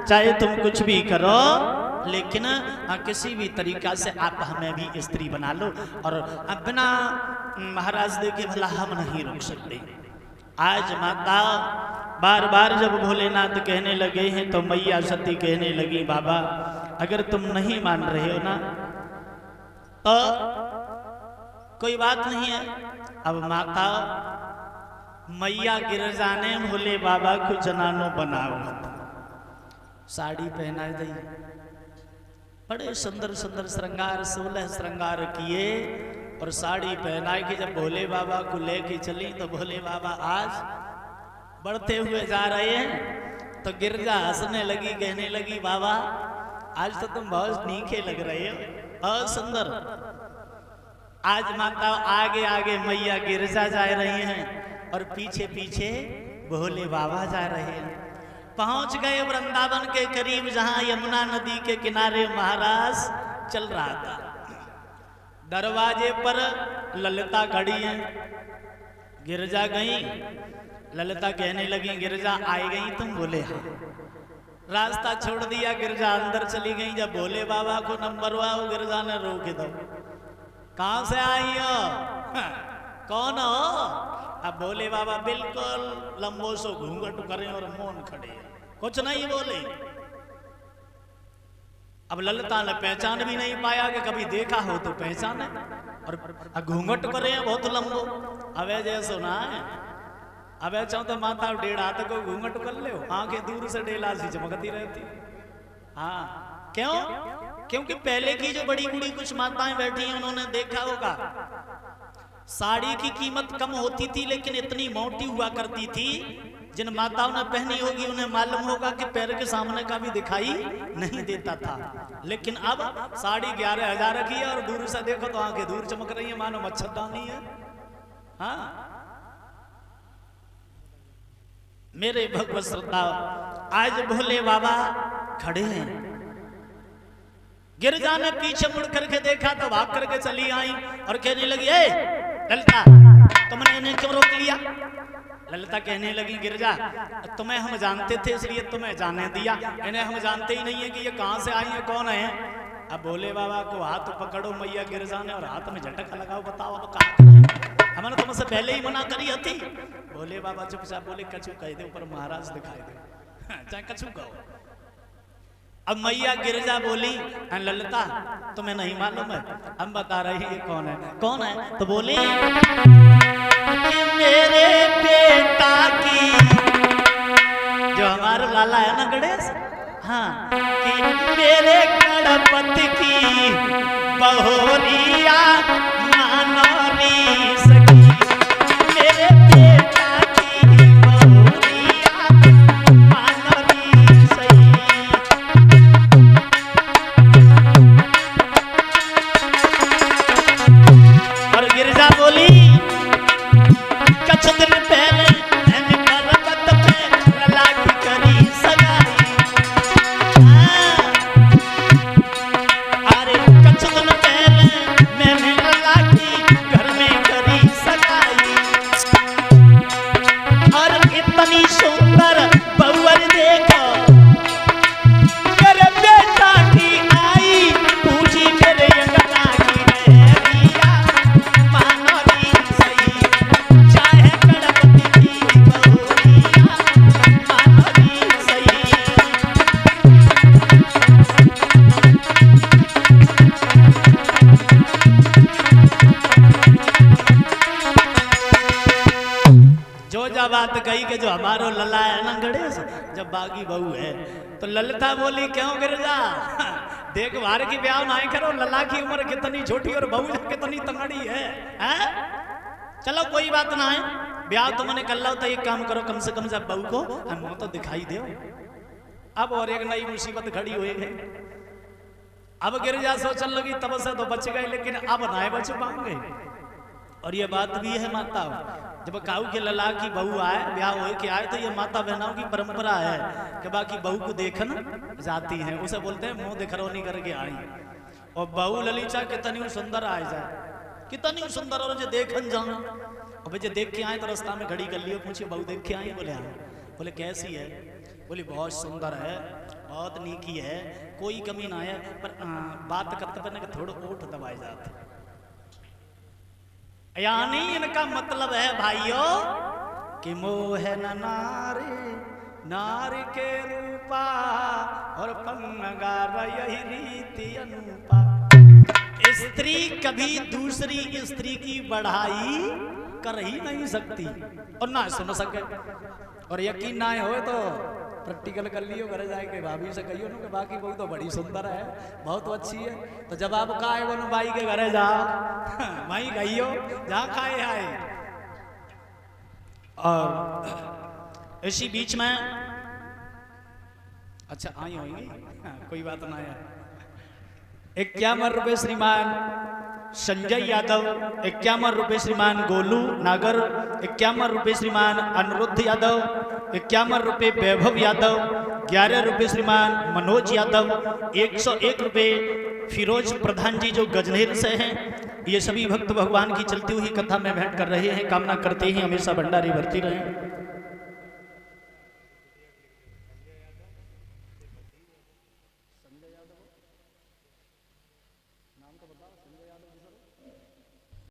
चाहे तुम कुछ भी करो, लेकिन किसी भी तरीका से आप हमें भी स्त्री बना लो। और बिना महाराज देखे भला हम नहीं रुक सकते। आज माता बार बार जब भोलेनाथ कहने लगे हैं तो मैया सती कहने लगी, बाबा अगर तुम नहीं मान रहे हो ना तो कोई बात नहीं है। अब माता मैया गिरजा ने भोले बाबा को जनानो बनाओ, साड़ी पहना दी, बड़े सुंदर सुंदर श्रृंगार 16 श्रृंगार किए और साड़ी पहना के जब भोले बाबा को लेके चली तो भोले बाबा आज बढ़ते हुए जा रहे हैं। तो गिरजा हंसने लगी, कहने लगी, बाबा आज तो तुम बहुत नीचे लग रहे हो, बहुत सुंदर। आज माता आगे आगे मैया गिरजा जा रही हैं और पीछे पीछे भोले बाबा जा रहे हैं। पहुंच गए वृंदावन के करीब, जहां यमुना नदी के किनारे महाराज चल रहा था। दरवाजे पर ललिता खड़ी है। गिरजा गई, ललिता कहने लगी, गिरजा आई गई तुम? बोले हाँ। रास्ता छोड़ दिया, गिरजा अंदर चली गई। जब भोले बाबा को नंबर हुआ, वो गिरजा ने रोक दो, कहां से आई हो, कौन हो? अब भोले बाबा बिल्कुल लंबो सो घूंघट करे और मौन खड़े, कुछ नहीं बोले। अब ललिता ने पहचान भी नहीं पाया कि कभी देखा हो तो पहचाने, और घूंघट करे बहुत लंबो। अबे जय सुना है, अबे चाहो तो माता 1.5 हाथ को घूंघट कर ले, आंखें दूर से डेला सी चमकती रहती। हाँ क्यों? क्योंकि पहले की जो बड़ी बूढ़ी कुछ माताएं बैठी हैं, उन्होंने देखा होगा साड़ी की कीमत कम होती थी लेकिन इतनी मोटी हुआ करती थी। जिन माताओं ने पहनी होगी उन्हें मालूम होगा कि पैर के सामने का भी दिखाई नहीं देता था। लेकिन अब साड़ी 11,000 की है और दूर से देखो तो आंखें दूर चमक रही है, मानो मच्छरदानी है। हाँ मेरे भगवत श्रद्धा, आज भोले बाबा खड़े हैं। गिरजा ने पीछे मुड़ करके देखा तो भाग करके चली आई और कहने लगी, ए ललिता तुमने इन्हें क्यों रोक लिया? ललिता कहने लगी, गिरजा तुम्हें हम जानते थे इसलिए तुम्हें जाने दिया, इन्हें हम जानते ही नहीं है कि ये कहां से आई है, कौन है। अब भोले बाबा को हाथ पकड़ो मैया गिरजा ने और हाथ में झटका लगाओ, बताओ अब कहां? हमने तुमसे पहले ही मना करी थी। भोले बाबा चुपचाप बोले, कछु कह दे ऊपर महाराज दिखाई दे, चाहे कछु कहो। अब मैया गिरजा बोली, ललिता तुम्हें नहीं मालूम है, हम बता रहे हैं ये कौन है। कौन है? तो बोली, मेरे बेटा की, जो हमारा लाला है ना गणेश, हाँ, कि मेरे गणपति की बहोरिया मानोरी सकी, मेरे बेटा की बहोरिया मानोरी सकी। और गिरजा बोली, कछ दिन पहले मैंने पर्वत पे लला की करी सगाई। अरे कछ दिन पहले मैंने लला की घर में करी सगाई, और इतनी सुंदर बहुवर देखो मेरे बेटा की आई, पूछी मेरे अंगना की रहरिया मानोरी सही, चाहे गणपति की बहोरिया मानोरी सही। जो जब बात कही कि जो हमारो लला है ना गणेश, जब बागी बहू है, तो ललिता बोली, क्यों गिरजा देख बाहर की ब्याह ना करो, लला की उम्र कितनी छोटी और बहू कितनी तंगड़ी है, हैं? चलो कोई बात ना है, ब्याह तुमने कर लो तो एक काम करो, कम से कम जब बहू को मुंह तो दिखाई दो। अब और एक नई मुसीबत खड़ी हुई है। अब गिरजा सोचने लगी तब से तो बच गए, लेकिन अब ना बच पाएंगे। और ये बात भी है माता, जब काऊ के लला की बहू आए, ब्याह हो के आए, तो ये माता बहनों की परंपरा है कि बाकी बहू को देखन जाती हैं, उसे बोलते हैं मुंह दिखरौनी करके आई। और बहू ललिता कितनी सुंदर आ जाए, कितनी सुंदर, और जो देखन जाना, और जो देख के आए तो रास्ता में घड़ी कर लियो, पूछिए बहू देख के आई? बोले हाँ। बोले कैसी है? बोली बहुत सुंदर है, बहुत नीकी है, कोई कमी ना है, पर बात करते पहले कि थोड़ा ओठ दबाए जाते। यानी इनका मतलब है भाइयों कि मोह न नारी नारी के रूपा और पंगार यही रीति अनुपा। स्त्री कभी दूसरी स्त्री की बढ़ाई कर ही नहीं सकती और ना सुन सके। और यकीन ना हो तो प्रैक्टिकल कर लियो, घर जाके भाभी से कहियो ना कि बाकी कोई तो बड़ी सुंदर है, बहुत अच्छी है, तो जब आप खाए बनो भाई के घरे जाओ वहीं कहियो जहाँ खाए आए। और इसी बीच में अच्छा आई होंगी, कोई बात ना है। 51 रुपए श्रीमान संजय यादव, 51 रुपए श्रीमान गोलू नागर, 51 रुपए श्रीमान अनिरुद्ध यादव, 51 रुपए वैभव यादव, 11 रुपए श्रीमान मनोज यादव, 101 रुपए फिरोज प्रधान जी जो गजनेर से हैं। ये सभी भक्त भगवान की चलती हुई कथा में भेंट कर रहे हैं। कामना करते हैं हमेशा भंडारी भरती रहे।